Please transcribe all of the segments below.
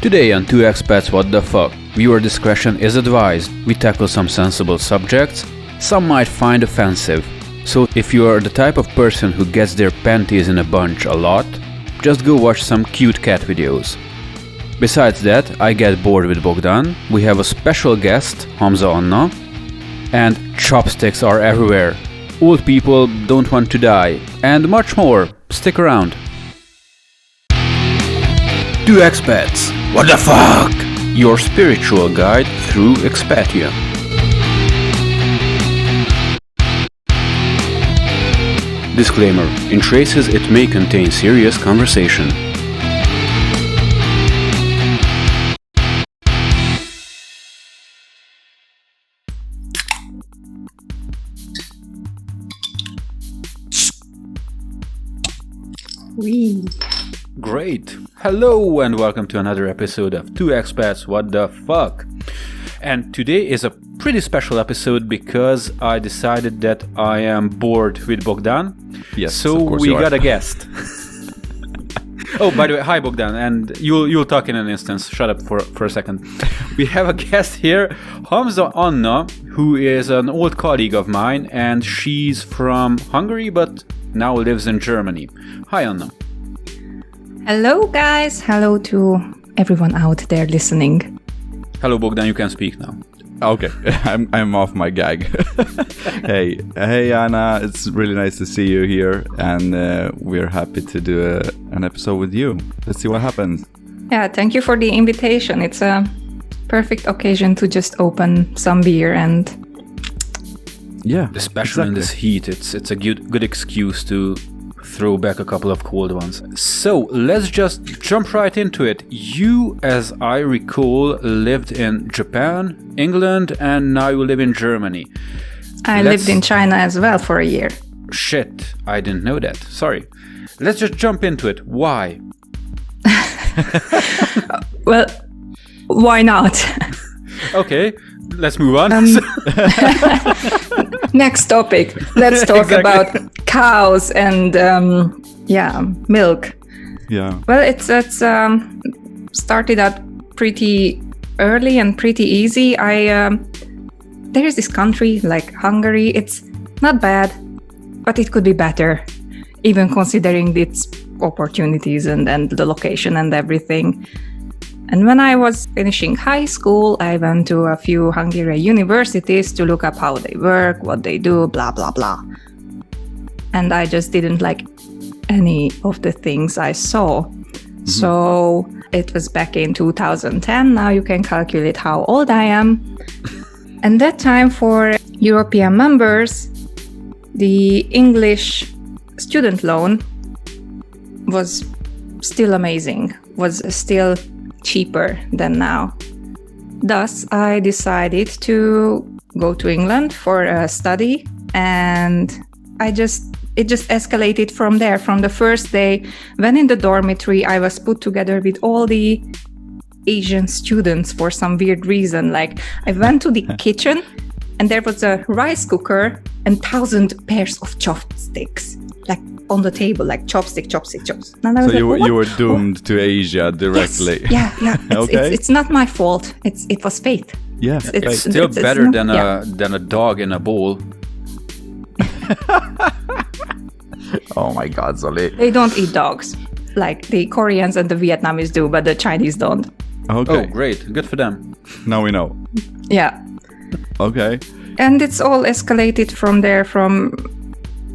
Today on Two Expats Wtf, viewer discretion is advised. We tackle some sensible subjects, some might find offensive. So if you are the type of person who gets their panties in a bunch a lot, just go watch some cute cat videos. Besides that, I get bored with Bogdan, we have a special guest, Hamza, and chopsticks are everywhere. Old people don't want to die, and much more. Stick around. Two Expats, Wtf? Your spiritual guide through Expatia. Disclaimer: in traces it may contain serious conversation. Great! Hello and welcome to another episode of Two Expats Wtf. And today is a pretty special episode because I decided that I am bored with Bogdan. Yes, so of course we you are. got a guest. Oh, by the way, hi Bogdan, and you'll talk in an instance. Shut up for a second. We have a guest here, Hamza, who is an old colleague of mine, and she's from Hungary but now lives in Germany. Hi Anna. Hello guys, hello to everyone out there listening. Hello Bogdan, you can speak now. Okay, I'm off my gag. Hey Anna, it's really nice to see you here, and we're happy to do an episode with you. Let's see what happens. Yeah, thank you for the invitation. It's a perfect occasion to just open some beer and... Yeah, especially in this heat, it's a good excuse to throw back a couple of cold ones. So let's just jump right into it. You, as I recall, lived in Japan, England, and now you live in Germany. I lived in China as well for a year. Shit, I didn't know that. Sorry. Let's just jump into it. Why? Well, why not? Okay, let's move on. Next topic. Let's talk about cows and milk. Yeah. Well, it's started out pretty early and pretty easy. There is this country like Hungary. It's not bad, but it could be better, even considering its opportunities and the location and everything. And when I was finishing high school, I went to a few Hungarian universities to look up how they work, what they do, blah, blah, blah. And I just didn't like any of the things I saw. Mm-hmm. So it was back in 2010. Now you can calculate how old I am. And that time for European members, the English student loan was still amazing, was still cheaper than now. Thus, I decided to go to England for a study, and it just escalated from there. From the first day, when in the dormitory, I was put together with all the Asian students for some weird reason. Like, I went to the kitchen, and there was a rice cooker and 1,000 pairs of chopsticks, like on the table, like chopstick. And I was So like, you were doomed to Asia directly. Yes. Yeah. Okay. It's not my fault. It was fate. Yeah. It's still better than a dog in a bowl. Oh my God, Zoli. They don't eat dogs, like the Koreans and the Vietnamese do, but the Chinese don't. Okay. Oh, great. Good for them. Now we know. Yeah. Okay. And it's all escalated from there, from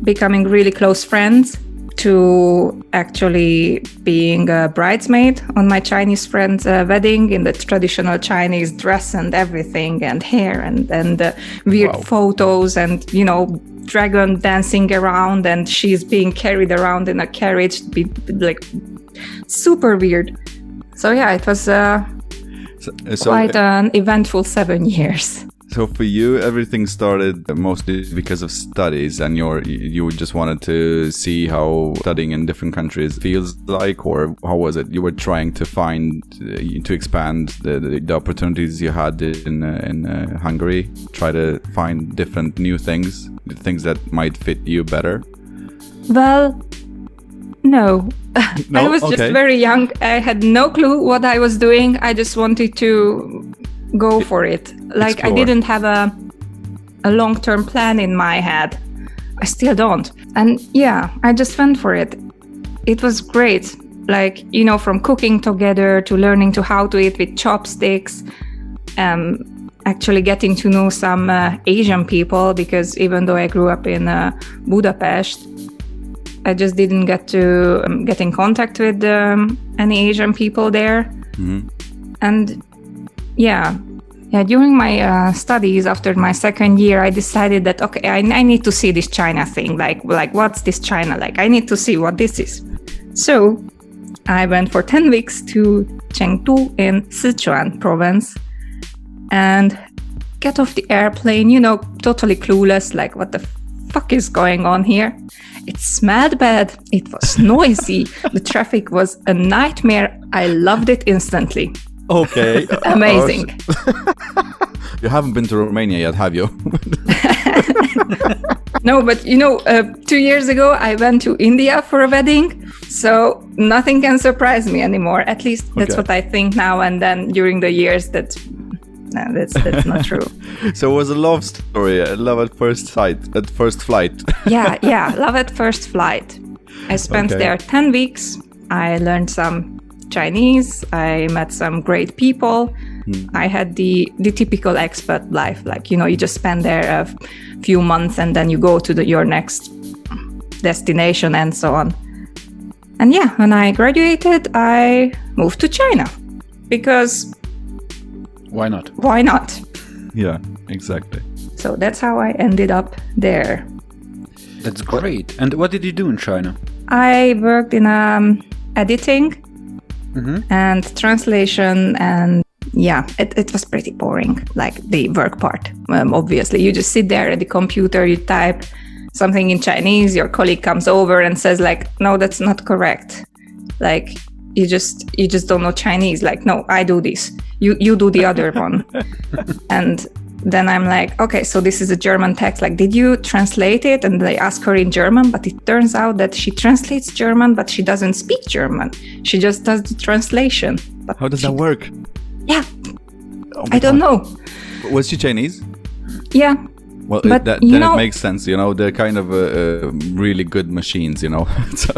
becoming really close friends to actually being a bridesmaid on my Chinese friend's wedding in the traditional Chinese dress and everything, and hair and weird photos and, dragon dancing around, and she's being carried around in a carriage, like super weird. So yeah, it was quite an eventful 7 years. So for you, everything started mostly because of studies, and you just wanted to see how studying in different countries feels like, or how was it? You were trying to to expand the opportunities you had in Hungary, try to find different new things that might fit you better. Well, No. No? I was just Okay. very young. I had no clue what I was doing. I just wanted to go for it. Like Explore. I didn't have a long-term plan in my head. I still don't. And yeah, I just went for it. It was great. Like, you know, from cooking together to learning to how to eat with chopsticks, actually getting to know some Asian people, because even though I grew up in Budapest, I just didn't get to get in contact with any Asian people there. And yeah, during my studies after my second year, I decided that, okay, I need to see this China thing. Like what's this China like? I need to see what this is. So I went for 10 weeks to Chengdu in Sichuan province and get off the airplane, you know, totally clueless, like what the fuck is going on here? It smelled bad. It was noisy. The traffic was a nightmare. I loved it instantly. Okay. Amazing. You haven't been to Romania yet, have you? No, but you know, 2 years ago, I went to India for a wedding. So nothing can surprise me anymore. At least that's Okay. what I think now. And then during the years, that's not true. So it was a love story, a love at first sight, at first flight. Yeah. Love at first flight. I spent Okay. there 10 weeks. I learned some Chinese. I met some great people. I had the typical expat life. Like, you know, you just spend there a few months and then you go to your next destination and so on. And yeah, when I graduated, I moved to China because Why not? why not? Yeah, exactly. So that's how I ended up there. That's great. And what did you do in China? I worked in editing and translation, and yeah, it was pretty boring, like the work part. Obviously, you just sit there at the computer, you type something in Chinese, your colleague comes over and says like, no, that's not correct. Like, you just don't know Chinese. Like, no, I do this. You do the other one. And then I'm like, okay, so this is a German text. Like, did you translate it? And they ask her in German, but it turns out that she translates German, but she doesn't speak German. She just does the translation. But How does that work? Yeah, Oh my I don't God. know. Was she Chinese? Yeah. Well, But, then you it know- makes sense. You know, they're kind of really good machines. You know. So-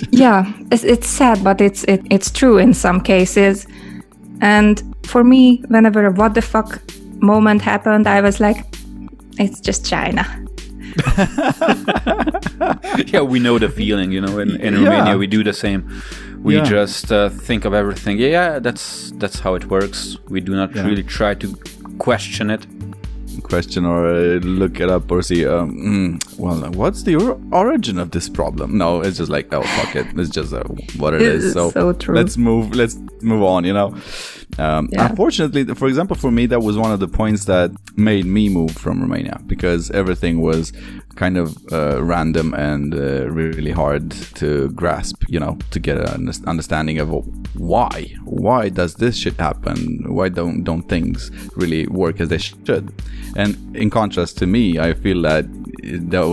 Yeah, it's sad, but it's true in some cases. And for me, whenever a what the fuck moment happened, I was like, it's just China. Yeah, we know the feeling, you know. In Romania, we do the same. We Yeah. just think of everything. Yeah, that's how it works. We do not really try to question it. Question or look it up or see. Well, what's the origin of this problem? No, it's just like, oh fuck it. It's just what it is. It's so true. Let's move on. You know. Unfortunately, for example, for me, that was one of the points that made me move from Romania, because everything was kind of random and really hard to grasp, you know, to get an understanding of why does this shit happen? Why don't things really work as they should? And in contrast to me, I feel that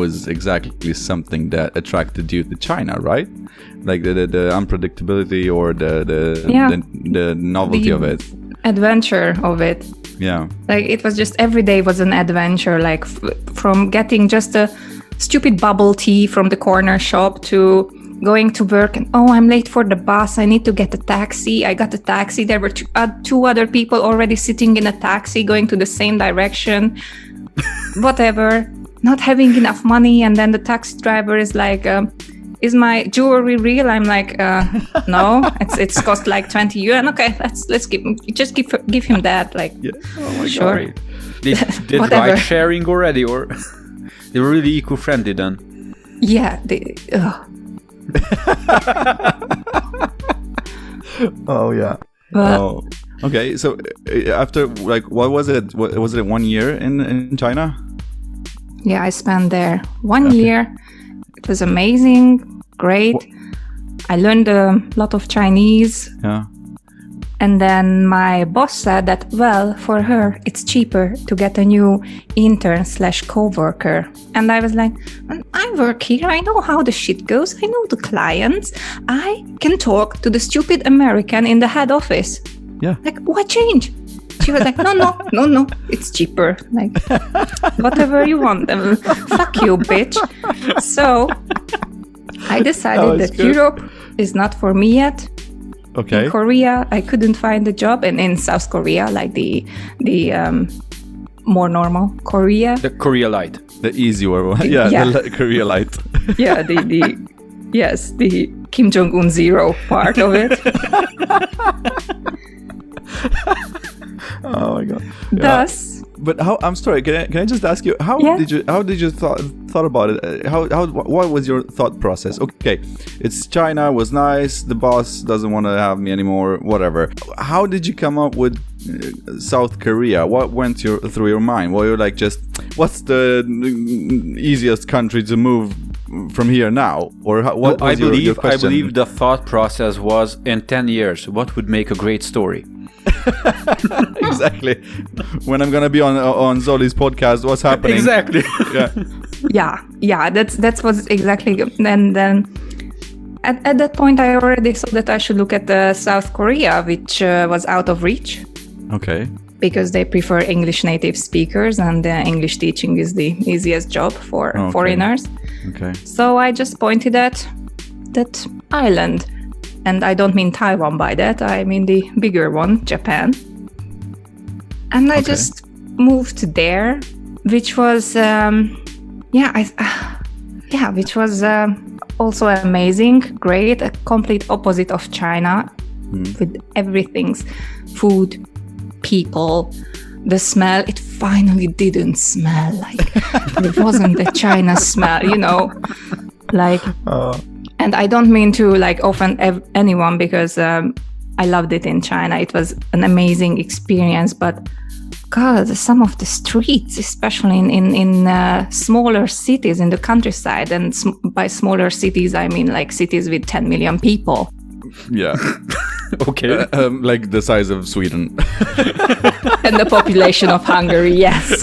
was exactly something that attracted you to China, right? Like the unpredictability or the novelty of it. Adventure of it. Yeah. Like, it was just every day was an adventure, like from getting just a stupid bubble tea from the corner shop to going to work and, oh, I'm late for the bus, I need to get a taxi. I got a taxi. There were two other people already sitting in a taxi going to the same direction. Whatever. Not having enough money, and then the taxi driver is like, is my jewelry real? I'm like, no, it's cost like 20 yuan. Okay, let's give him that. Like, Oh my sure. God. Did Whatever. ride sharing already, or they were really eco-friendly then? Yeah. Oh yeah. But Oh. Okay, so after, like, what was it? Was it 1 year in China? yeah, I spent there 1 year. It was amazing, great. I learned a lot of Chinese. Yeah. And then my boss said that, well, for her, it's cheaper to get a new intern/co-worker. And I was like, I work here. I know how the shit goes. I know the clients. I can talk to the stupid American in the head office. Yeah. Like, what change? She was like, no, it's cheaper. Like, whatever you want. Fuck you, bitch. So I decided that good. Europe is not for me yet. Okay. In Korea, I couldn't find a job, and in South Korea, like the more normal Korea. The Korea light. The easier one. Yeah. The Korea light. Yeah, the Kim Jong-un zero part of it. Oh my god. Thus, but how? I'm sorry. Can I just ask you how did you thought about it? What was your thought process? Okay, it's China was nice. The boss doesn't want to have me anymore. Whatever. How did you come up with South Korea? What went through your mind? Were you like, just what's the easiest country to move from here now? Or what was your question? I believe the thought process was, in 10 years, what would make a great story? Exactly. When I'm gonna be on Zoli's podcast, what's happening? Exactly. yeah. That's what's exactly. And then at that point, I already saw that I should look at South Korea, which was out of reach. Okay. Because they prefer English native speakers, and English teaching is the easiest job for foreigners. Okay. So I just pointed at that island. And I don't mean Taiwan by that. I mean the bigger one, Japan. And I just moved there, which was, which was also amazing, great, a complete opposite of China, with everything's food, people, the smell. It finally didn't smell like it wasn't the China smell, like. And I don't mean to offend anyone, because I loved it in China. It was an amazing experience. But God, some of the streets, especially in smaller cities in the countryside, and by smaller cities, I mean like cities with 10 million people. Yeah. Okay. Like the size of Sweden. And the population of Hungary, yes.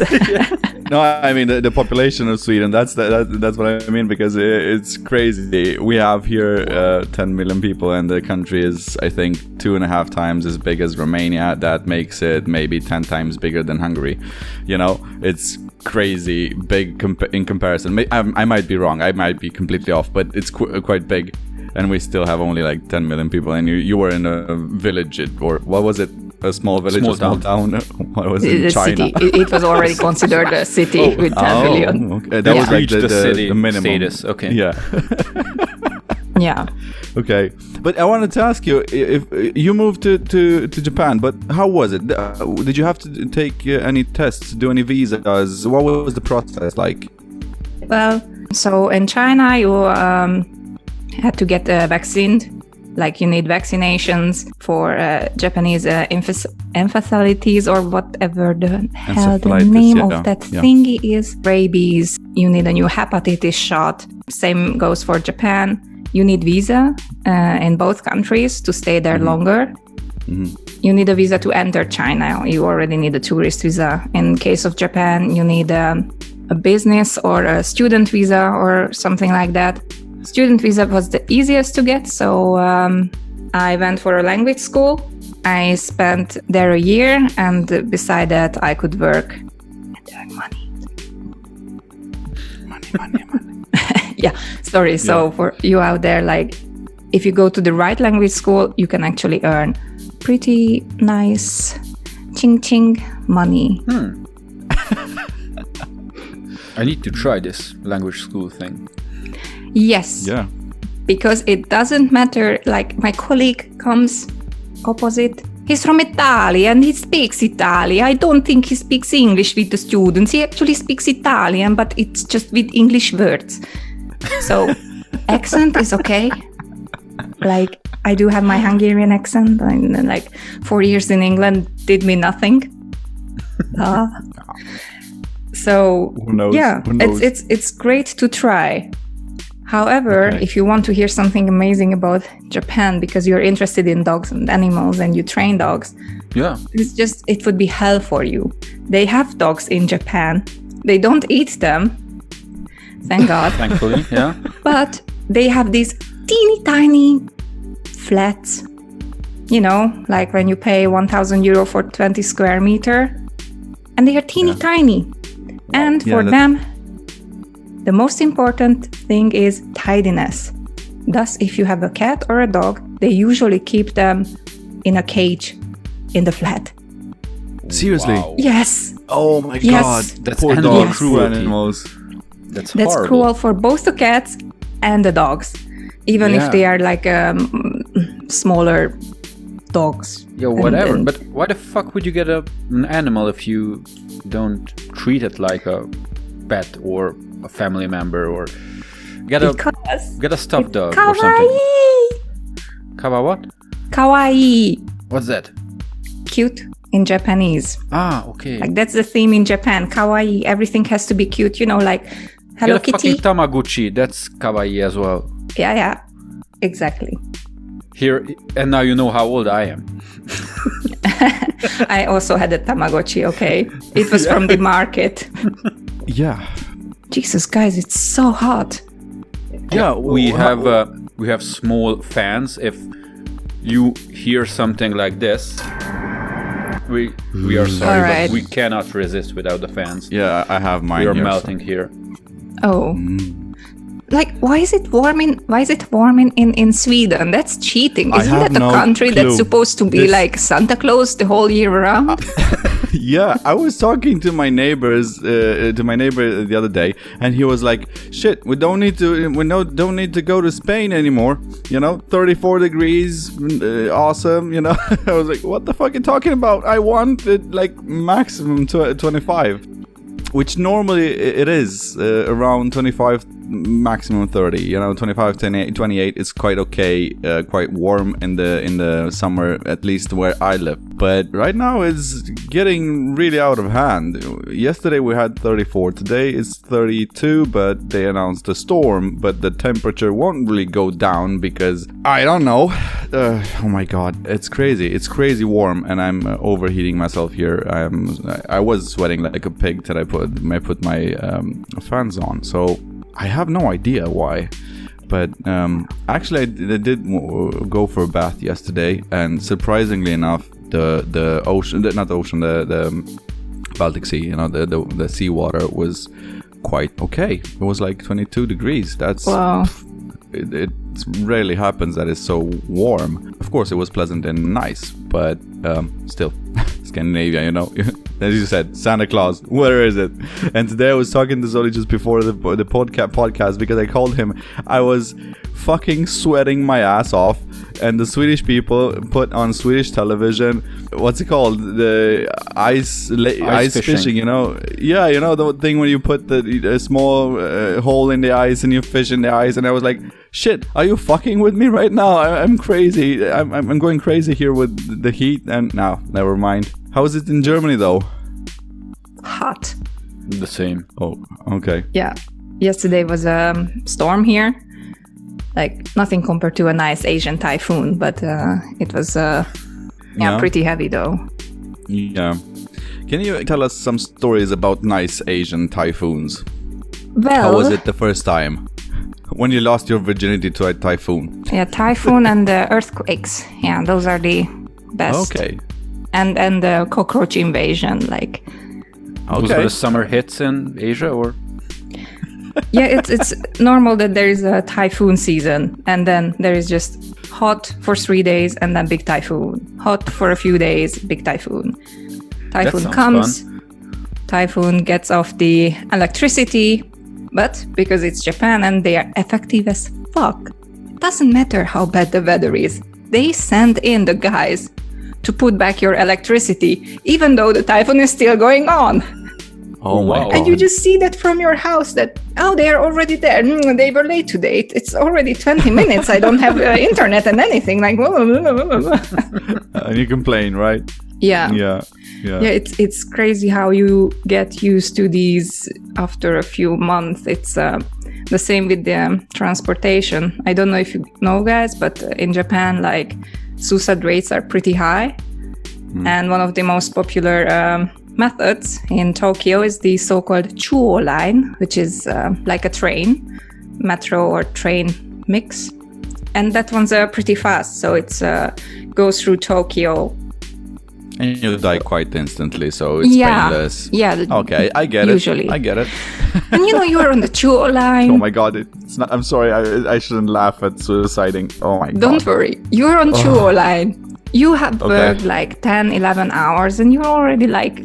No, I mean the population of Sweden. That's what I mean, because it's crazy. We have here 10 million people, and the country is, I think, 2.5 times as big as Romania. That makes it maybe 10 times bigger than Hungary. It's crazy big in comparison. I might be wrong. I might be completely off, but it's quite big. And we still have only like 10 million people. And you were in a village, or what was it? A small village, a small town. What was it? China. City. It was already considered a city with 10 million. Okay. That was like the city minimum status. Okay. Yeah. Yeah. Okay. But I wanted to ask you, if you moved to Japan, but how was it? Did you have to take any tests, do any visas? What was the process like? Well, so in China, you had to get vaccinated. Like, you need vaccinations for Japanese encephalitis, or whatever the hell the name of that thingy is. Rabies. You need a new hepatitis shot. Same goes for Japan. You need visa in both countries to stay there longer. Mm-hmm. You need a visa to enter China. You already need a tourist visa. In case of Japan, you need a business or a student visa or something like that. Student visa was the easiest to get, so I went for a language school. I spent there a year, and beside that, I could work and earn money. Money. Yeah, sorry. So for you out there, like, if you go to the right language school, you can actually earn pretty nice ching money. I need to try this language school thing. Yes. Yeah. Because it doesn't matter. Like, my colleague comes opposite. He's from Italy and he speaks Italian. I don't think he speaks English with the students. He actually speaks Italian, but it's just with English words. So accent is okay. Like, I do have my Hungarian accent. And like 4 years in England did me nothing. So who knows? Yeah, it's great to try. However, Okay. if you want to hear something amazing about Japan because you're interested in dogs and animals and you train dogs, Yeah. it would be hell for you. They have dogs in Japan. They don't eat them. Thank God. Thankfully, yeah. But they have these teeny tiny flats, like when you pay 1,000 euro for 20 square meter, and they are teeny tiny. And Yeah, for them, the most important thing is tidiness. Thus, if you have a cat or a dog, they usually keep them in a cage in the flat. Seriously? Wow. Yes, Oh my Yes. god. That's Poor animal dogs, cruelty. animals. That's that's horrible. cruel for both the cats and the dogs, even Yeah. if they are like smaller dogs. Yeah, whatever. And- But why the fuck would you get an animal if you don't treat it like a pet or a family member, or get a stuffed dog or something? Kawaii. What? Kawaii. What's that? Cute in Japanese. Ah, okay. Like that's the theme in Japan. Kawaii. Everything has to be cute. Like Hello Get a fucking Kitty. Tamagotchi. That's kawaii as well. Yeah. Exactly. Here, and now you know how old I am. I also had a Tamagotchi. Okay, it was from the market. Yeah. Jesus, guys, it's so hot. Yeah, We have small fans. If you hear something like this, we are sorry, All right. but we cannot resist without the fans. Yeah, I have mine We are here, so- melting here. Oh. Like, why is it warm in Sweden? That's cheating. I Isn't have that a no country clue. that's supposed to be This- like Santa Claus the whole year round? Yeah, I was talking to my neighbors, to my neighbor the other day, and he was like, "Shit, we don't need to go to Spain anymore. 34 degrees, awesome. I was like, "What the fuck are you talking about? I want it like maximum 25." Which normally it is around 25, maximum 30. 25, 28 is quite okay, quite warm in the summer, at least where I live. But right now it's getting really out of hand. Yesterday we had 34, today it's 32, but they announced a storm. But the temperature won't really go down because I don't know. Oh my god, it's crazy. It's crazy warm, and I'm overheating myself here. I was sweating like a pig till I put my fans on. So I have no idea why. But actually, I did go for a bath yesterday, and surprisingly enough, the ocean, not the ocean, the Baltic Sea, the seawater was quite okay. It was like 22 degrees. That's Wow. it rarely happens that it's so warm. Of course, it was pleasant and nice, but still, Scandinavia, as you said, Santa Claus, where is it? And today I was talking to Zoli just before the podcast because I called him. I was fucking sweating my ass off, and the Swedish people put on Swedish television, what's it called? The ice fishing, Yeah, the thing when you put a small hole in the ice and you fish in the ice, and I was like, shit, are you fucking with me right now? I'm crazy. I'm going crazy here with the heat, and now, never mind. How is it in Germany though? Hot. The same. Oh, okay. Yeah. Yesterday was a storm here. Like nothing compared to a nice Asian typhoon, but it was Yeah. pretty heavy though. Yeah. Can you tell us some stories about nice Asian typhoons? Well, How was it the first time? When you lost your virginity to a typhoon? Yeah, typhoon and the earthquakes. Yeah, those are the best. Okay. And the cockroach invasion, like Those were Okay. the summer hits in Asia, or yeah, it's normal that there is a typhoon season, and then there is just hot for 3 days and then big typhoon. Hot for a few days, big typhoon. Typhoon sounds comes, typhoon gets off the electricity, but because it's Japan and they are effective as fuck, it doesn't matter how bad the weather is. They send in the guys to put back your electricity, even though the typhoon is still going on. Oh my Wow. god. And you just see that from your house that, oh, they are already there. They were late today. It's already 20 minutes. I don't have internet and anything. Like, And you complain, right? yeah. Yeah. Yeah, it's crazy how you get used to these after a few months. It's The same with the transportation. I don't know if you know, guys, but in Japan, like suicide rates are pretty high. And one of the most popular methods in Tokyo is the so-called Chuo line, which is like a train, metro or train mix. And that one's pretty fast. So it goes through Tokyo. And you die quite instantly, so it's painless. Yeah. Okay, I get usually. it. I get it. And you're on the Chuo line. Oh my god, it's not. I'm sorry, I shouldn't laugh at suiciding. Oh my god. Don't worry, you're on Chuo line. You have worked like 10, 11 hours, and you're already like,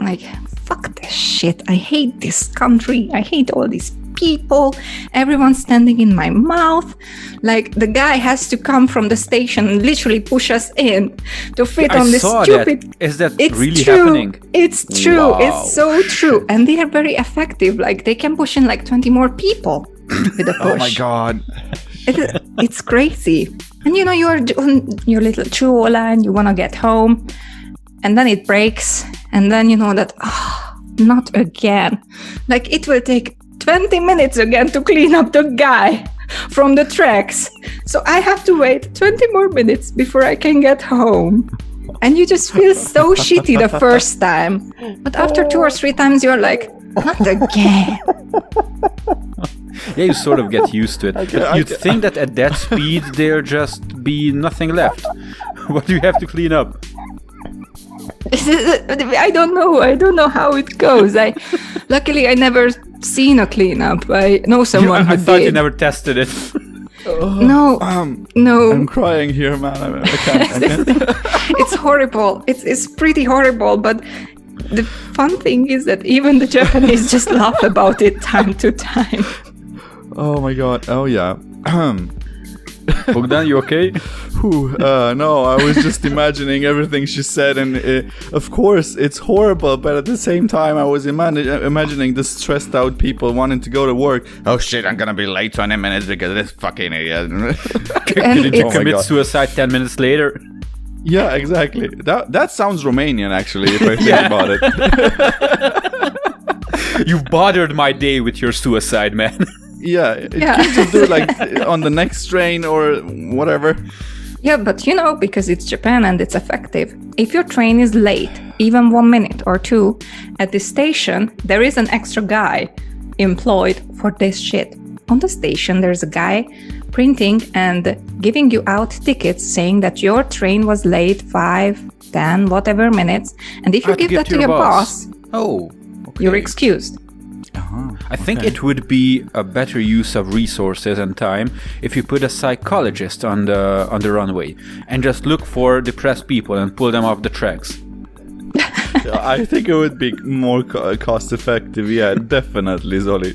fuck this shit. I hate this country. I hate all these people. Everyone's standing in my mouth. Like, the guy has to come from the station and literally push us in to fit on this stupid... That. Is that it's really true. happening? It's true. Wow. It's so true. And they are very effective. Like, they can push in like 20 more people with a push. Oh my god. It's crazy. And you're on your little Chuo line, you want to get home, and then it breaks, and then you know that, not again. Like, it will take 20 minutes again to clean up the guy from the tracks. So I have to wait 20 more minutes before I can get home. And you just feel so shitty the first time. But after 2 or 3 times, you're like, not again. Yeah, you sort of get used to it. You'd think that at that speed there'd just be nothing left. What do you have to clean up? I don't know how it goes. Luckily I never seen a cleanup. I know someone who I thought did. you never tested it. No. I'm crying here, man. I can't. It's horrible. It's pretty horrible. But the fun thing is that even the Japanese just laugh about it time to time. Oh my god. Oh yeah. Bogdan, you okay? No, I was just imagining everything she said, and of course it's horrible, but at the same time I was imagining the stressed out people wanting to go to work. Oh shit, I'm gonna be late 20 minutes because of this fucking idiot. Didn't you commit suicide 10 minutes later? Yeah, exactly. That sounds Romanian, actually, if I think about it. You've bothered my day with your suicide, man. Yeah, you just do it like on the next train or whatever. Yeah, but because it's Japan and it's effective. If your train is late, even 1 minute or 2, at the station, there is an extra guy employed for this shit. On the station, there's a guy printing and giving you out tickets saying that your train was late 5, 10, whatever minutes. And if you give that to your boss, you're excused. I think it would be a better use of resources and time if you put a psychologist on the runway and just look for depressed people and pull them off the tracks. I think it would be more cost effective. Yeah, definitely, Zoli.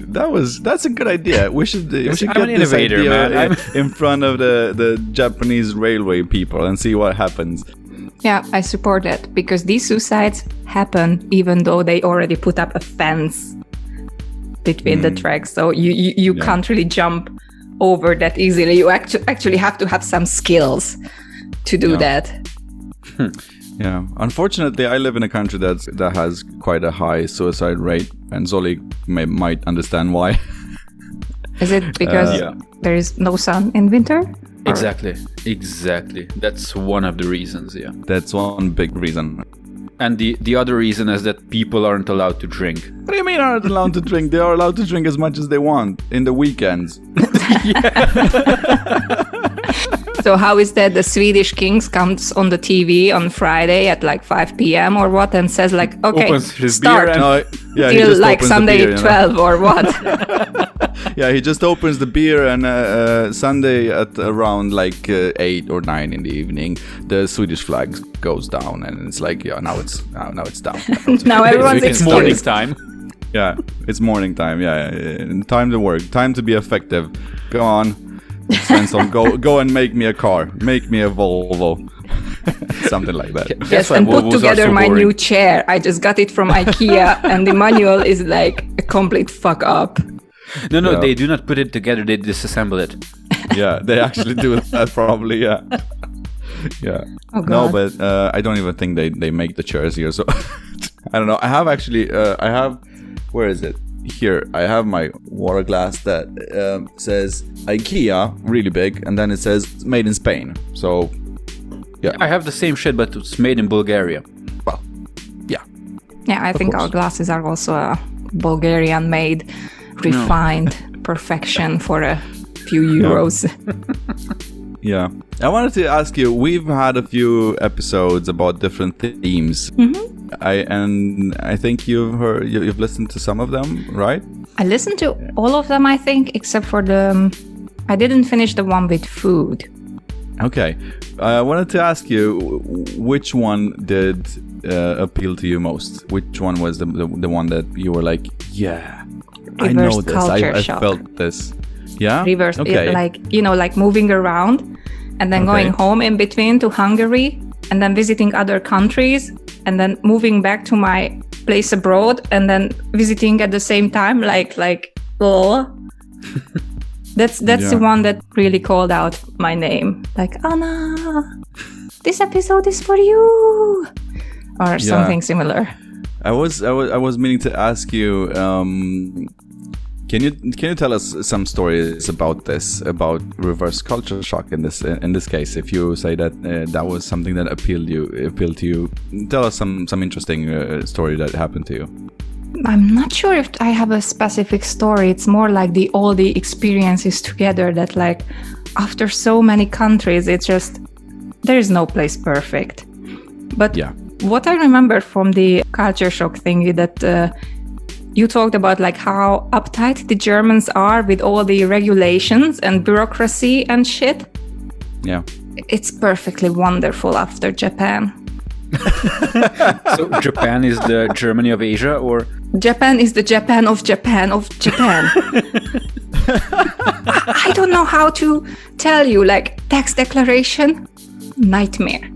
That's a good idea. We should get this idea in front of the Japanese railway people and see what happens. Yeah, I support that, because these suicides happen even though they already put up a fence between the tracks, so you can't really jump over that easily. You actually have to have some skills to do that. Yeah, unfortunately, I live in a country that has quite a high suicide rate, and Zoli might understand why. Is it because there is no sun in winter? Exactly. That's one of the reasons. Yeah, that's one big reason. And the other reason is that people aren't allowed to drink. What do you mean aren't allowed to drink? They are allowed to drink as much as they want in the weekends. So how is that the Swedish Kings comes on the TV on Friday at like 5 p.m. or what and says like, okay, opens his start beer till like Sunday beer, 12 or what? Yeah, he just opens the beer and Sunday at around like 8 or 9 in the evening, the Swedish flag goes down and it's like, yeah, now it's down. Now everyone's it's morning time. Yeah, it's morning time. Yeah, time to work, time to be effective. Go on. Svensson, go and make me a car. Make me a Volvo. Something like that. Yes, and put together my new chair. I just got it from IKEA and the manual is like a complete fuck up. No, they do not put it together. They disassemble it. Yeah, they actually do that probably, yeah. Yeah. Oh, God. No, but I don't even think they make the chairs here. So I don't know. I have actually, where is it? here I have my water glass that says IKEA really big, and then it says made in Spain. So yeah, I have the same shit, but it's made in Bulgaria. well, yeah, Yeah, I think our glasses are also a Bulgarian-made, refined perfection for a few euros. yeah. I wanted to ask you. We've had a few episodes about different themes. I think you've listened to some of them, right? I listened to all of them, I think, except for I didn't finish the one with food. Okay. I wanted to ask you, which one did appeal to you most? Which one was the one that you were like, yeah, I know this. I felt this. Yeah? Reverse, okay. like moving around and then going home in between to Hungary and then visiting other countries and then moving back to my place abroad and then visiting at the same time, oh. That's the one that really called out my name. Like, Anna, this episode is for you, or something similar. I was meaning to ask you. Can you tell us some stories about this, about reverse culture shock in this case? If you say that that was something that appealed to you, tell us some interesting story that happened to you. I'm not sure if I have a specific story. It's more like all the experiences together that, like, after so many countries, it's just, there is no place perfect. But what I remember from the culture shock thing that you talked about, like, how uptight the Germans are with all the regulations and bureaucracy and shit. Yeah. It's perfectly wonderful after Japan. So Japan is the Germany of Asia, or? Japan is the Japan of Japan of Japan. I don't know how to tell you, like, tax declaration, nightmare.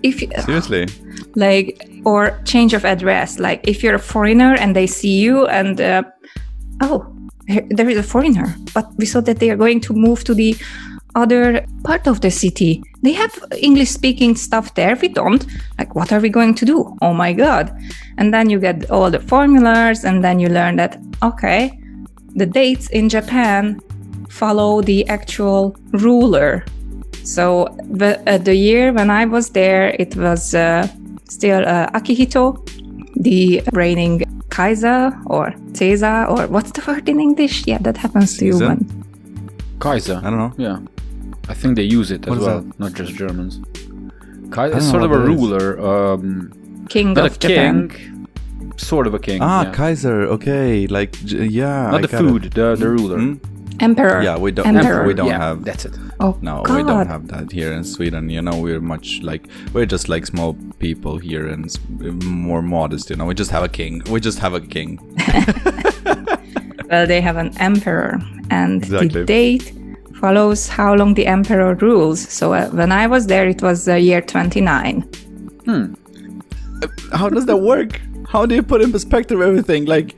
Seriously? Like, or change of address. Like, if you're a foreigner and they see you and, there is a foreigner, but we saw that they are going to move to the other part of the city. They have English-speaking stuff there. We don't. Like, what are we going to do? Oh my God. And then you get all the formulas, and then you learn that, okay, the dates in Japan follow the actual ruler. So the year when I was there, it was still Akihito, the reigning Kaiser or Caesar, or what's the word in English? Yeah, that happens to you when... Kaiser. I don't know. Yeah. I think they use it as well, not just Germans. Kaiser is sort of a ruler. King of Japan. King, sort of a king. Kaiser. Okay, like not the food, the ruler. Mm-hmm. Emperor. Yeah, we don't have. That's it. Oh, no, God. we don't have that here in Sweden. You know, we're just like small people here and more modest. You know, we just have a king. Well, they have an emperor, and exactly. The date follows how long the emperor rules. So when I was there, it was year 29. How does that work? How do you put in perspective everything? Like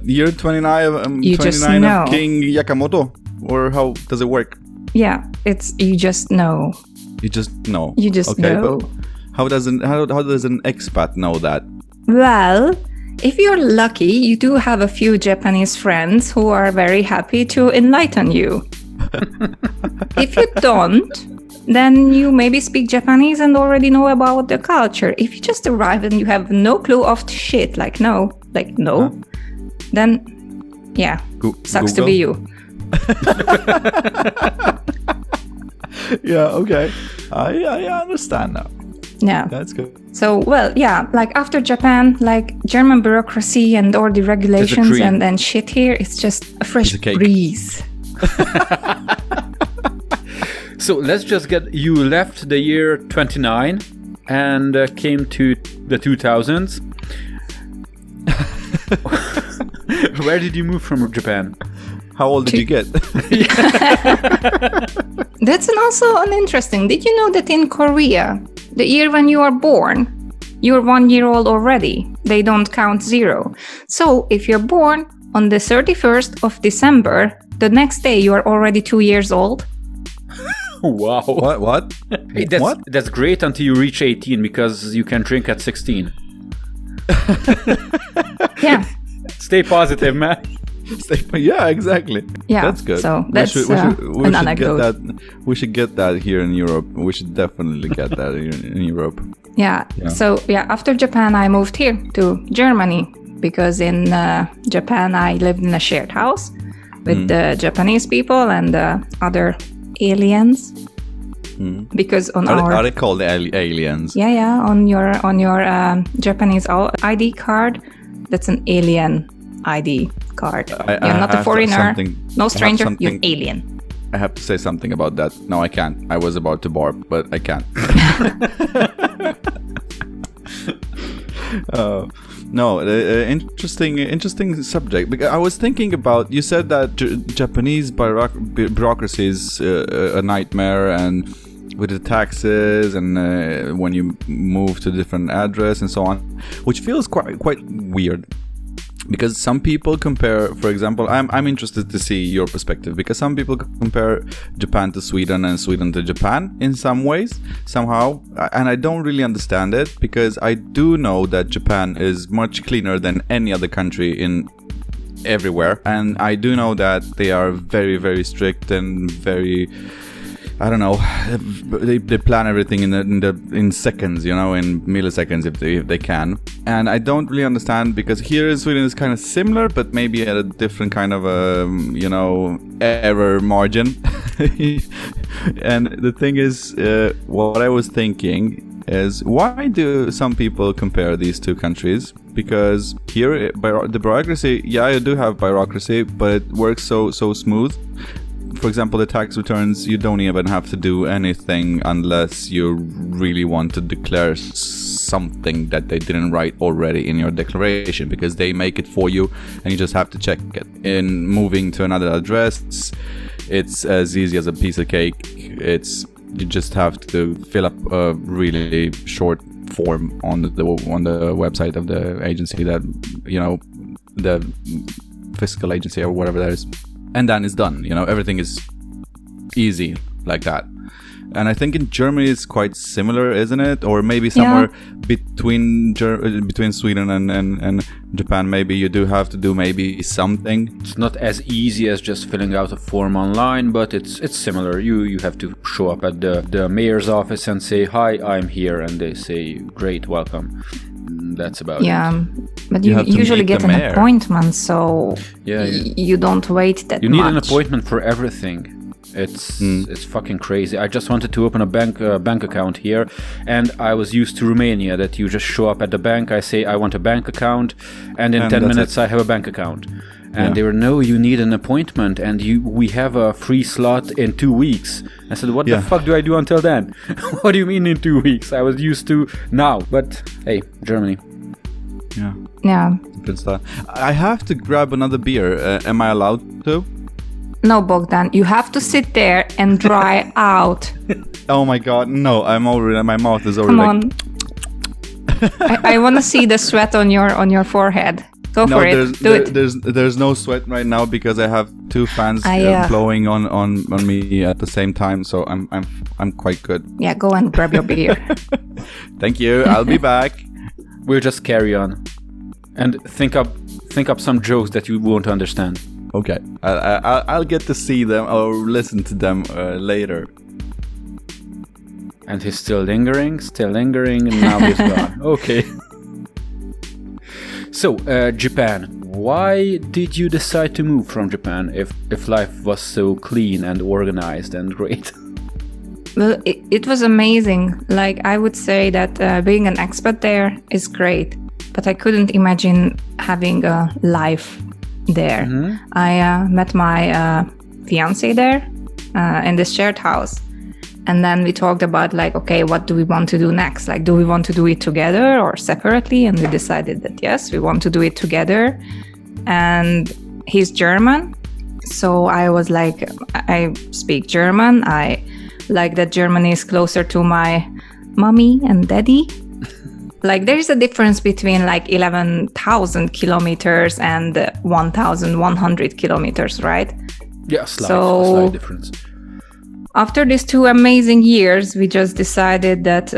year 29, you 29 know. of King Yakamoto? Or how does it work? Yeah, you just know. You just know. You just know. But how does an expat know that? Well, if you're lucky, you do have a few Japanese friends who are very happy to enlighten you. If you don't, then you maybe speak Japanese and already know about the culture. If you just arrive and you have no clue of shit, no, then yeah, sucks Google? to be you. Yeah, okay. I understand now. Yeah. That's good. So, well, yeah, like after Japan, like German bureaucracy and all the regulations and shit here, it's just a fresh breeze. So let's just get, you left the year 29 and came to the 2000s. Where did you move from Japan? How old did you get? That's also an interesting. Did you know that in Korea, the year when you are born, you're 1 year old already. They don't count 0. So if you're born on the 31st of December, the next day you are already 2 years old. Wow. What? Hey, that's great until you reach 18 because you can drink at 16. Yeah. Stay positive, man. Yeah, exactly. Yeah, that's good. So that's an anecdote. We should get that here in Europe. We should definitely get that in Europe. Yeah. So after Japan, I moved here to Germany because in Japan I lived in a shared house with the Japanese people and other aliens. Because are they called aliens? Yeah. On your Japanese ID card, that's an alien ID card. You're not a foreigner, no stranger, you're alien. I have to say something about that. No, I can't. I was about to barb, but I can't. No, interesting subject. Because I was thinking about, you said that Japanese bureaucracy is a nightmare, and with the taxes and when you move to a different address and so on, which feels quite weird. Because some people compare, for example, I'm interested to see your perspective, because some people compare Japan to Sweden and Sweden to Japan in some ways, somehow, and I don't really understand it, because I do know that Japan is much cleaner than any other country in everywhere, and I do know that they are very, very strict and very, I don't know, they plan everything in seconds, in milliseconds if they can. And I don't really understand, because here in Sweden is kind of similar, but maybe at a different kind of error margin. And the thing is, what I was thinking is, why do some people compare these two countries? Because here, the bureaucracy, you do have bureaucracy, but it works so smooth. For example, the tax returns, you don't even have to do anything unless you really want to declare something that they didn't write already in your declaration, because they make it for you and you just have to check it. In moving to another address, it's as easy as a piece of cake. You just have to fill up a really short form on the website of the agency, that the fiscal agency or whatever that is. And then it's done. Everything is easy like that. And I think in Germany it's quite similar, isn't it? Or maybe somewhere between Sweden and Japan, maybe you do have to do maybe something. It's not as easy as just filling out a form online, but it's similar. You have to show up at the mayor's office and say, "Hi, I'm here," and they say, "Great, welcome." That's about it. Yeah, but you usually get an appointment, so you don't wait that much. You need an appointment for everything. It's fucking crazy. I just wanted to open a bank account here, and I was used to Romania, that you just show up at the bank, I say I want a bank account, and in 10 minutes I have a bank account. And they were, no, you need an appointment, and we have a free slot in 2 weeks. I said, what the fuck do I do until then? What do you mean in 2 weeks? I was used to now. But hey, Germany. Yeah. Good stuff. I have to grab another beer. Am I allowed to? No, Bogdan, you have to sit there and dry out. Oh my god, no! My mouth is already. Come on. I want to see the sweat on your forehead. Go for it. Do it. There's no sweat right now because I have two fans blowing on me at the same time, so I'm quite good. Yeah, go and grab your beer. Thank you. I'll be back. We'll just carry on, and think up some jokes that you won't understand. Okay, I'll get to see them or listen to them later. And he's still lingering, and now he's gone. Okay. So, Japan. Why did you decide to move from Japan if life was so clean and organized and great? Well, it was amazing. Like, I would say that being an expat there is great, but I couldn't imagine having a life there. Mm-hmm. I met my fiance there in this shared house. And then we talked about like, okay, what do we want to do next? Like, do we want to do it together or separately? And we decided that yes, we want to do it together. And he's German. So I was like, I speak German. I like that Germany is closer to my mommy and daddy. Like, there is a difference between like 11,000 kilometers and 1,100 kilometers, right? Yeah, slight difference. After these 2 amazing years, we just decided that,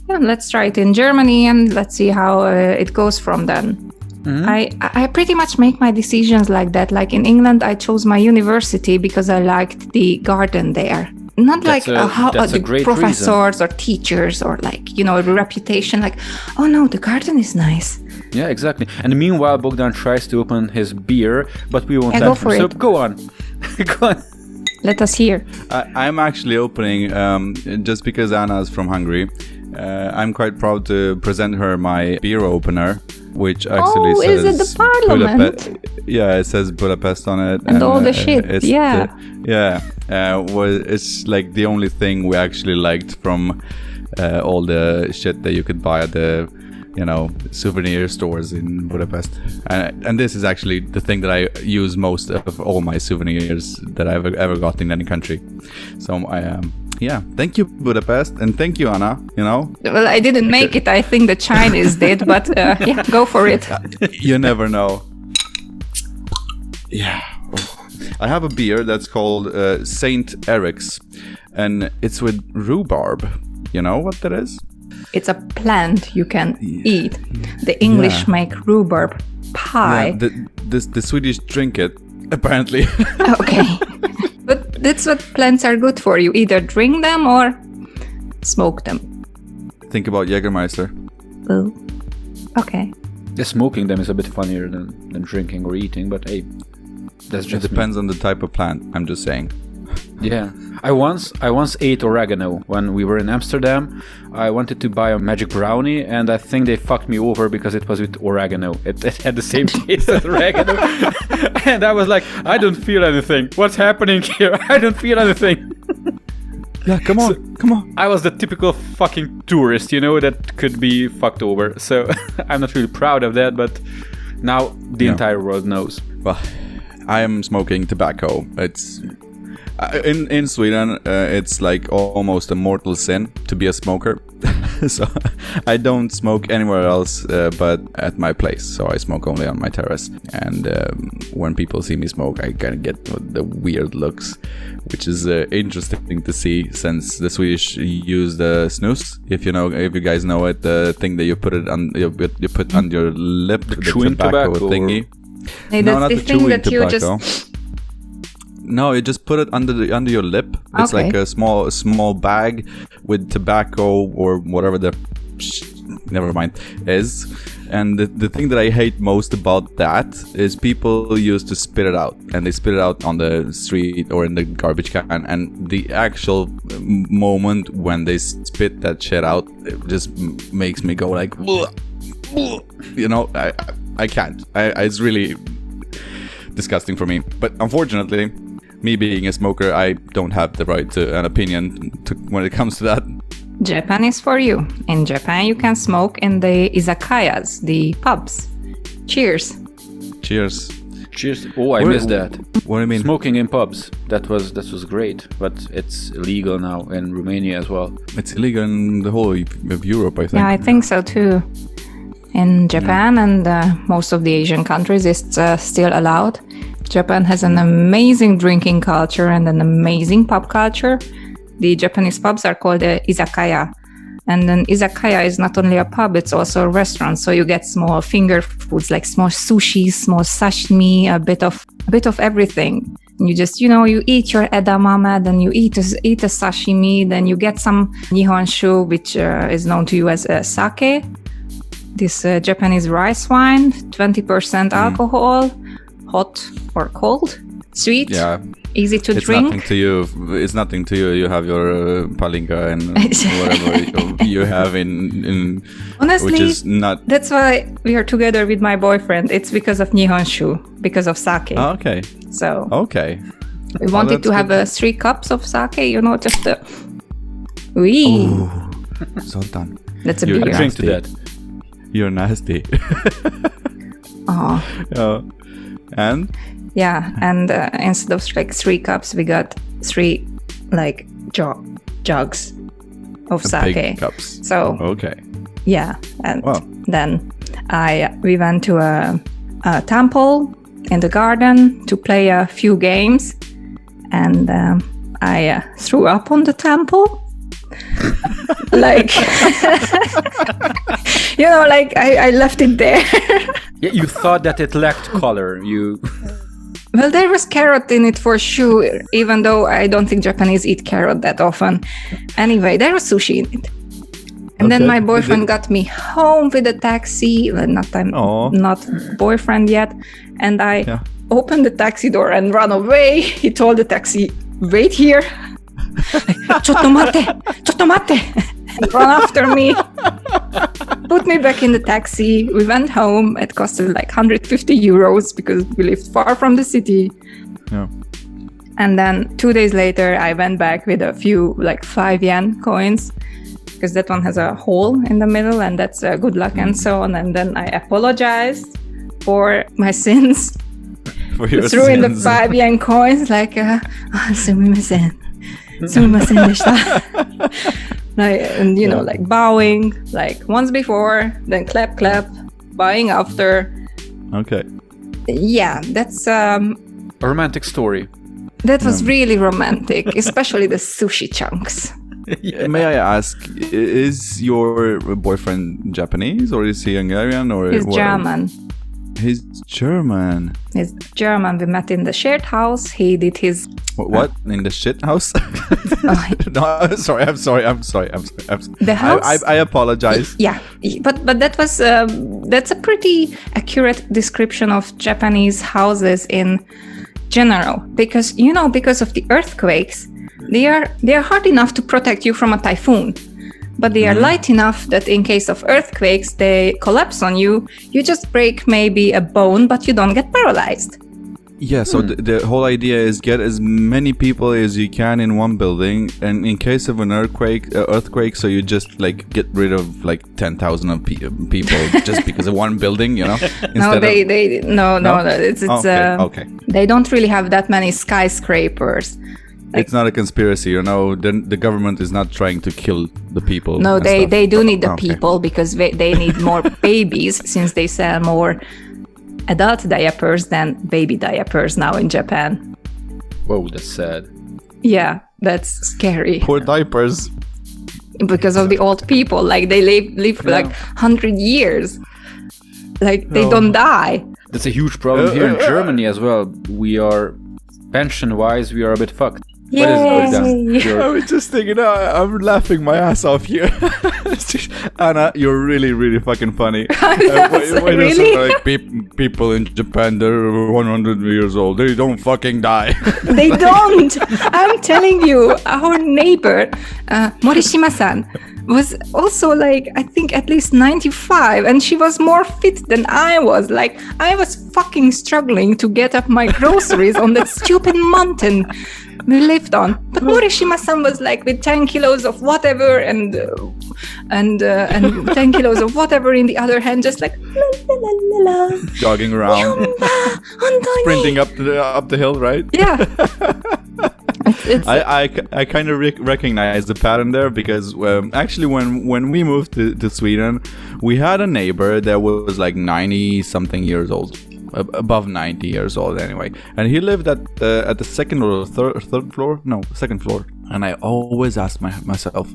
let's try it in Germany and let's see how it goes from then. I pretty much make my decisions like that. Like in England, I chose my university because I liked the garden there. Not That's like that's a the great professors or teachers or like, the reputation. Like, oh no, the garden is nice. Yeah, exactly. And meanwhile, Bogdan tries to open his beer, but we won't Yeah, let go him. for So it. go on. Go on. Let us hear. I'm actually opening just because Anna's from Hungary. I'm quite proud to present her my beer opener, which actually says is it the Parliament? Yeah, it says Budapest on it, And all the shit, it's yeah. it's like the only thing we actually liked from all the shit that you could buy at the souvenir stores in Budapest, and this is actually the thing that I use most of all my souvenirs that I've ever got in any country. So thank you, Budapest, and thank you, Anna. Well, I didn't make it. I think the Chinese did, but yeah, go for it. You never know. Yeah, I have a beer that's called Saint Eric's, and it's with rhubarb. You know what that is? It's a plant you can eat. The English make rhubarb pie. Yeah, the Swedish drink it, apparently. Okay. But that's what plants are good for. You either drink them or smoke them. Think about Jägermeister. Oh. Okay. The smoking them is a bit funnier than drinking or eating, but hey, that's It just me. depends on the type of plant. I'm just saying. Yeah, I once ate oregano when we were in Amsterdam. I wanted to buy a magic brownie, and I think they fucked me over because it was with oregano. It had the same taste as oregano, and I was like, I don't feel anything. What's happening here? I don't feel anything. Yeah, come on. I was the typical fucking tourist, that could be fucked over. So I'm not really proud of that, but now the entire world knows. Well, I am smoking tobacco. It's in Sweden. It's like almost a mortal sin to be a smoker. So I don't smoke anywhere else but at my place. So I smoke only on my terrace. And when people see me smoke, I kind of get the weird looks, which is interesting to see, since the Swedish use the snus. If you guys know it, the thing that you put it on, you put on your lip, the chewing tobacco thingy. Hey, No, that's not the the thing chewing that you tobacco. just... No, you just put it under your lip. It's Okay. like a small bag with tobacco or whatever the never mind is. And the thing that I hate most about that is people used to spit it out, and they spit it out on the street or in the garbage can, and the actual moment when they spit that shit out, it just makes me go like, I can't. It's really disgusting for me. But unfortunately, me being a smoker, I don't have the right to an opinion when it comes to that. Japan is for you. In Japan, you can smoke in the izakayas, the pubs. Cheers. Cheers. Cheers. Oh, I missed that. What do you mean? Smoking in pubs. That was great, but it's illegal now in Romania as well. It's illegal in the whole of Europe, I think. Yeah, I think so too. In Japan and most of the Asian countries, it's still allowed. Japan has an amazing drinking culture and an amazing pub culture. The Japanese pubs are called izakaya. And an izakaya is not only a pub, it's also a restaurant. So you get small finger foods like small sushi, small sashimi, a bit of everything. You just, you eat your edamame, then you eat a sashimi, then you get some nihonshu, which is known to you as sake. This Japanese rice wine, 20% alcohol, hot or cold, sweet, easy to drink. Nothing to you. It's nothing to you. You have your palinka and whatever you have in Honestly, which is not. That's why we are together with my boyfriend. It's because of nihonshu, because of sake. Oh, okay. So okay. We wanted to have 3 cups of sake, just the... Wee. So done. That's a You beer. drink to that. You're nasty. Oh. And? Yeah, and instead of 3 cups, we got 3 jugs of sake. Big cups. So okay. yeah, and Wow. then we went to a temple in the garden to play a few games, and I threw up on the temple. like, like I left it there. Yeah, you thought that it lacked color. Well, there was carrot in it for sure, even though I don't think Japanese eat carrot that often. Anyway, there was sushi in it. And then my boyfriend got me home with a taxi. Well, not boyfriend yet. And I opened the taxi door and ran away. He told the taxi, wait here. Chotto mate. And run after me. Put me back in the taxi. We went home. It costed like 150 euros because we lived far from the city. Yeah. And then 2 days later, I went back with a few like 5 yen coins, because that one has a hole in the middle, and that's good luck and so on. And then I apologized for my sins. For your threw in the sins. 5 yen coins, like, sumimasen. Sumimasen deshita. Like, and like bowing, like once before, then clap, bowing after. Okay. Yeah, that's A romantic story. that was really romantic, especially the sushi chunks. May I ask, is your boyfriend Japanese or is he Hungarian or He's what? German. He's German. He's German. We met in the shared house. He did his... What? In the shit house? Oh, No, I'm sorry. The house? I apologize. Yeah, but that was that's a pretty accurate description of Japanese houses in general, because because of the earthquakes, they are hard enough to protect you from a typhoon, but they are light enough that in case of earthquakes they collapse on you. You just break maybe a bone, but you don't get paralyzed. Yeah, so the whole idea is get as many people as you can in one building, and in case of an earthquake, so you just like get rid of like 10,000 of people just because of one building, No, instead no, it's okay. They don't really have that many skyscrapers. It's not a conspiracy, the government is not trying to kill the people. No, and they stuff. do need the Okay. people, because they need more babies, since they sell more adult diapers than baby diapers now in Japan. Whoa, that's sad. Yeah, that's scary. Poor diapers. Because of the old people, like they live for like 100 years. Like they don't die. That's a huge problem here in Germany as well. We are, pension-wise, we are a bit fucked. What is it with them? I was just thinking, I'm laughing my ass off here. Anna, you're really, really fucking funny. Really? Like people in Japan, they're 100 years old. They don't fucking die. They don't. I'm telling you, our neighbor, Morishima-san, was also like, I think at least 95, and she was more fit than I was. Like, I was fucking struggling to get up my groceries on that stupid mountain we lived on. But Morishima-san was like with 10 kilos of whatever and 10 kilos of whatever in the other hand, just like la, la, la, la. Jogging around, Anthony. sprinting up the hill, right? Yeah. It's I kind of recognize the pattern there, because actually when we moved to Sweden, we had a neighbor that was like 90 something years old, above 90 years old anyway, and he lived at the second or third floor, no, second floor. And I always ask myself,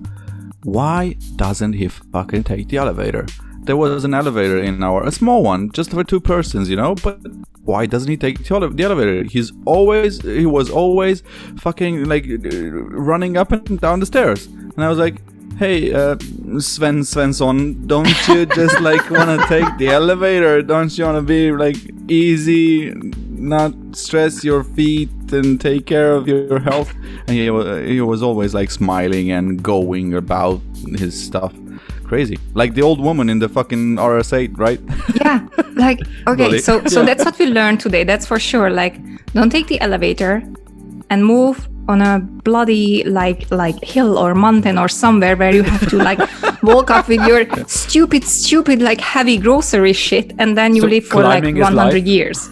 why doesn't he fucking take the elevator? There was an elevator in a small one, just for 2 persons, but why doesn't he take the elevator? He was always fucking like running up and down the stairs. And I was like, hey, Svensson, don't you just like want to take the elevator? Don't you want to be like easy, not stress your feet and take care of your health? And he was always like smiling and going about his stuff. Crazy, like the old woman in the fucking RS8, right? Yeah, like, okay, Really? so that's what we learned today, that's for sure. Like, don't take the elevator and move on a bloody like hill or mountain or somewhere where you have to like walk up with your stupid like heavy grocery shit, and then you So live for like climbing is 100 life? years.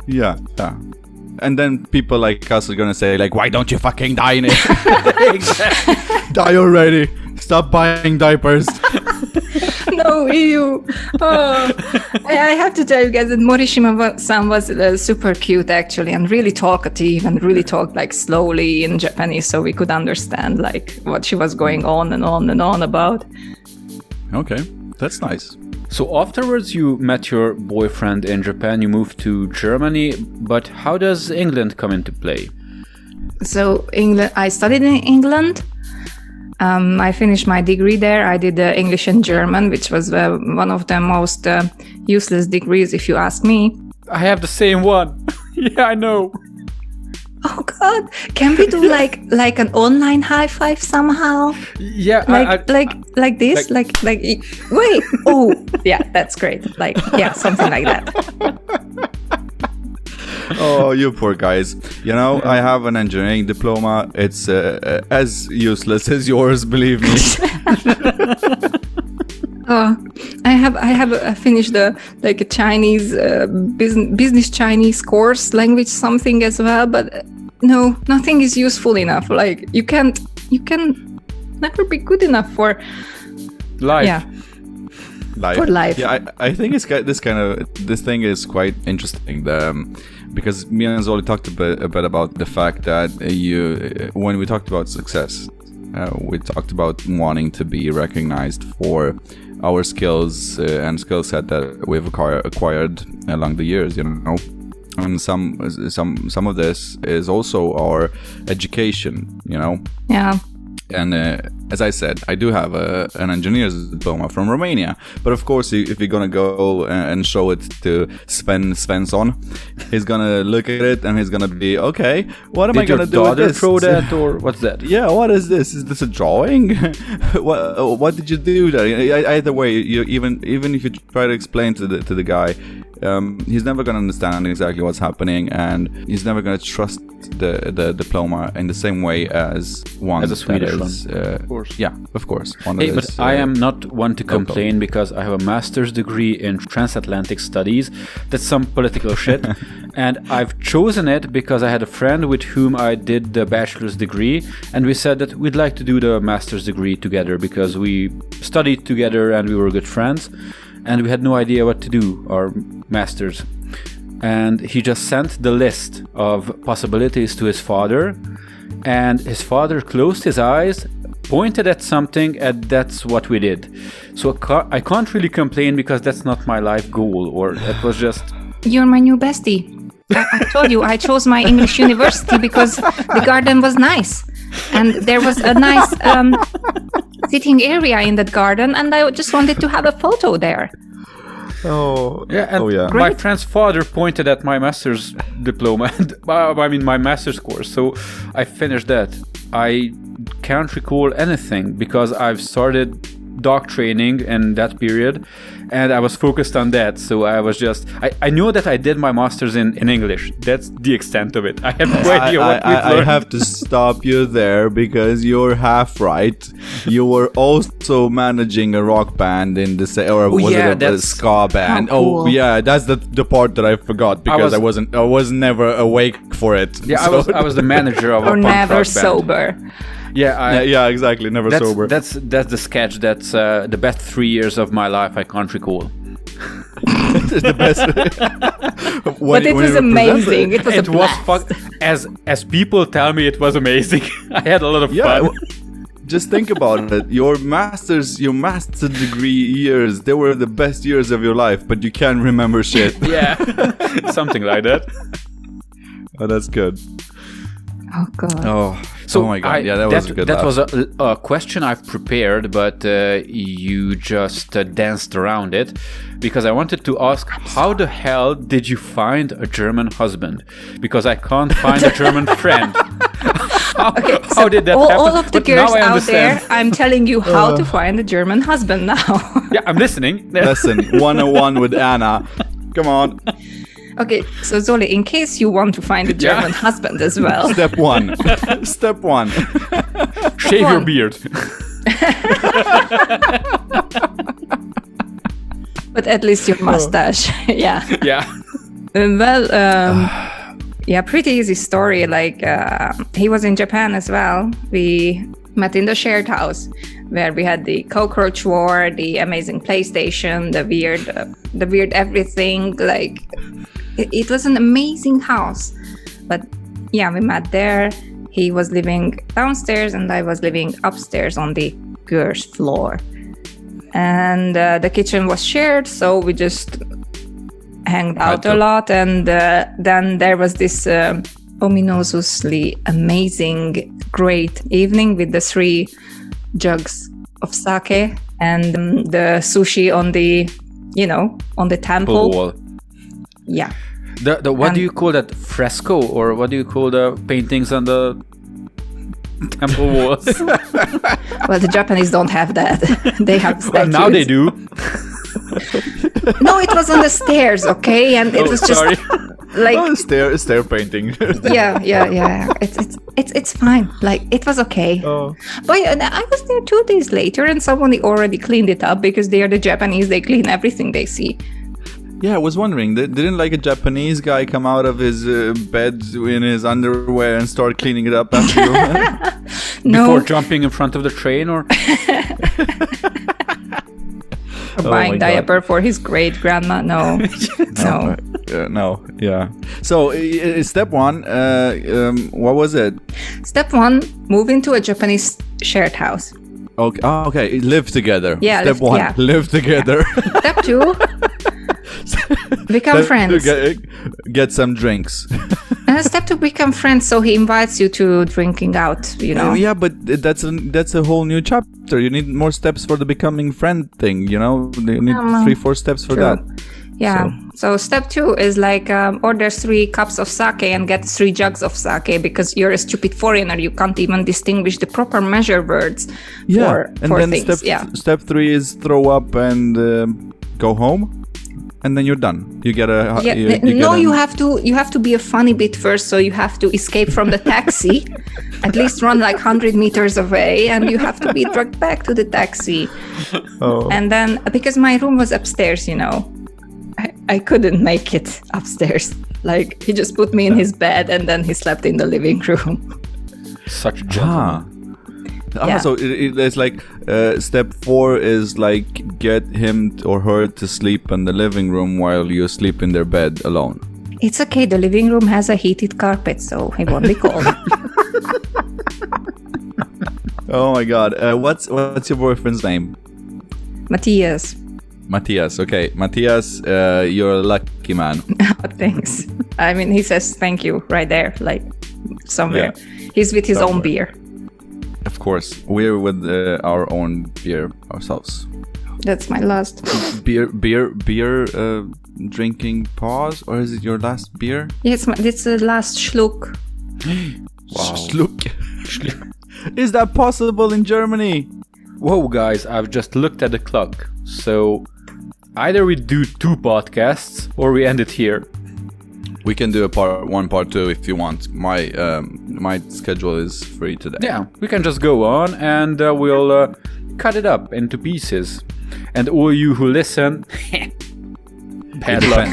Yeah. And then people like us are gonna say like, why don't you fucking die in it? Die already. Stop buying diapers. No, ew. Oh. I have to tell you guys that Morishima-san was super cute actually, and really talkative, and really talked like slowly in Japanese, so we could understand like what she was going on and on and on about. Okay, that's nice. So afterwards you met your boyfriend in Japan, you moved to Germany, but how does England come into play? So England, I studied in England. I finished my degree there. I did English and German, which was one of the most useless degrees, if you ask me. I have the same one. Yeah, I know. Oh God! Can we do like an online high five somehow? Yeah, like this, like wait. Oh, yeah, that's great. Like yeah, something like that. Oh, you poor guys. You know, I have an engineering diploma. It's as useless as yours, believe me. Oh, I finished a Chinese business Chinese course, language something as well, but no, nothing is useful enough. Like you can never be good enough for life. Yeah. Life. For life. Yeah, I think it's this thing is quite interesting. Because me and Zoli talked a bit about the fact that when we talked about success, we talked about wanting to be recognized for our skills and skill set that we've acquired along the years, you know. And some of this is also our education, you know. Yeah. And as I said, I do have an engineer's diploma from Romania. But of course, if you're gonna go and show it to Svensson, he's gonna look at it and he's gonna be, okay, what am I gonna do with this? Did your daughter throw that, or what's that? Yeah, what is this? Is this a drawing? What did you do there? Either way, even if you try to explain to the guy, he's never gonna understand exactly what's happening, and he's never gonna trust the diploma in the same way as one as a Swedish one. Of course. Yeah, of course. Hey, but I am not one to complain because I have a master's degree in transatlantic studies. That's some political shit. And I've chosen it because I had a friend with whom I did the bachelor's degree, and we said that we'd like to do the master's degree together because we studied together and we were good friends, and we had no idea what to do, our masters. And he just sent the list of possibilities to his father, and his father closed his eyes, pointed at something, and that's what we did. So I can't really complain because that's not my life goal, or it was just... You're my new bestie. I told you I chose my English university because the garden was nice, and there was a nice sitting area in that garden, and I just wanted to have a photo there. Oh yeah, and yeah. My friend's father pointed at my master's diploma, my master's course, so I finished that. I can't recall anything because I've started dog training in that period, and I was focused on that. So I was just, I knew that I did my master's in English. That's the extent of it. I have no idea what we've learned. I have to stop you there because you're half right. You were also managing a rock band in the a ska band. Cool. Oh yeah, that's the part that I forgot because I was never awake for it. Yeah, so. I was the manager of a punk never rock sober. Band. Yeah, exactly. Never sober. That's the sketch. That's the best 3 years of my life. I can't recall. It's the best. But it was amazing. It was a blast. Fun. As people tell me, it was amazing. I had a lot of fun. Just think about it. Your master degree years, they were the best years of your life, but you can't remember shit. Yeah, something like that. Oh, that's good. Oh God. Oh my God. Yeah, that was a good That laugh. was a question I've prepared, but you just danced around it because I wanted to ask, how the hell did you find a German husband? Because I can't find a German friend. How did that happen? All of the girls out there, I'm telling you how to find a German husband now. Yeah, I'm listening. Lesson 101 with Anna. Come on. Okay, so Zoli, in case you want to find a German husband as well. Step one. Step one. Shave your beard. But at least your mustache. Yeah. Yeah. Yeah, pretty easy story. Like he was in Japan as well. We met in the shared house where we had the cockroach war, the amazing PlayStation, the weird everything. Like it was an amazing house. But yeah, we met there. He was living downstairs and I was living upstairs on the girls' floor. And the kitchen was shared, so we just hanged out a lot. And then there was this ominously amazing, great evening with the 3 jugs of sake and the sushi on the, on the temple wall. Yeah. The what do you call that, fresco, or what do you call the paintings on the temple walls? Well, the Japanese don't have that. They have statues. Well, now they do. No, it was on the stairs, okay, and it was just like stair painting. yeah. It's fine. Like it was okay. Oh. But I was there 2 days later, and someone already cleaned it up because they are the Japanese. They clean everything they see. Yeah, I was wondering, didn't like a Japanese guy come out of his bed in his underwear and start cleaning it up after you? No. Before jumping in front of the train, or buying diaper for his great grandma? No, no. No, yeah. So, step 1, what was it? Step 1, move into a Japanese shared house. Okay, okay, live together. Yeah. Step 1, live together. Step 2, become friends. Get some drinks. And step 2, become friends. So he invites you to drinking out, Yeah, but that's a whole new chapter. You need more steps for the becoming friend thing, You need 3-4 steps for that. Yeah. So step 2 is like order 3 cups of sake and get 3 jugs of sake because you're a stupid foreigner. You can't even distinguish the proper measure words for things. Step 3 is throw up and go home. And then you're done. You get a you have to be a funny bit first. So you have to escape from the taxi, at least run like 100 meters away, and you have to be dragged back to the taxi. Oh. And then because my room was upstairs, I couldn't make it upstairs. Like he just put me in his bed and then he slept in the living room. Such a gentleman. Yeah. So it's like step 4 is like get him or her to sleep in the living room while you sleep in their bed alone. It's okay. The living room has a heated carpet, so he won't be cold. Oh my God! What's your boyfriend's name? Matthias. Matthias. Okay, Matthias, you're a lucky man. Thanks. I mean, he says thank you right there, like somewhere. Yeah. He's with his own beer. Of course, we're with our own beer ourselves. That's my last beer drinking pause, or is it your last beer? Yes, it's the last schluck. Wow. Schluck. Is that possible in Germany? Whoa, guys! I've just looked at the clock. So either we do 2 podcasts or we end it here. We can do a part 1, part 2 if you want. My schedule is free today. Yeah, we can just go on and we'll cut it up into pieces. And all you who listen, bad luck.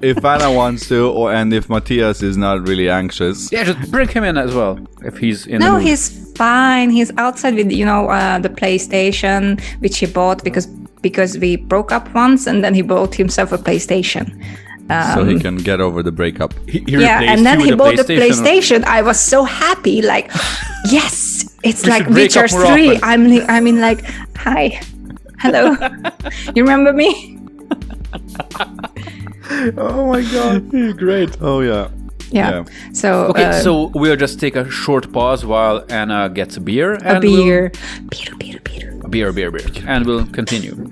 if Anna wants to, and if Matthias is not really anxious. Yeah, just bring him in as well if he's in. No, he's fine. He's outside with the PlayStation which he bought because we broke up once, and then he bought himself a PlayStation. So he can get over the breakup. And then he bought the PlayStation. I was so happy, like, yes, it's like Witcher 3. I mean, like, hi, hello, you remember me? Oh my God, great. Oh yeah. Yeah. So okay, so we'll just take a short pause while Anna gets a beer. And beer, and we'll continue.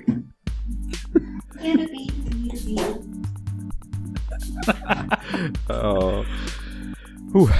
Oh. Whew.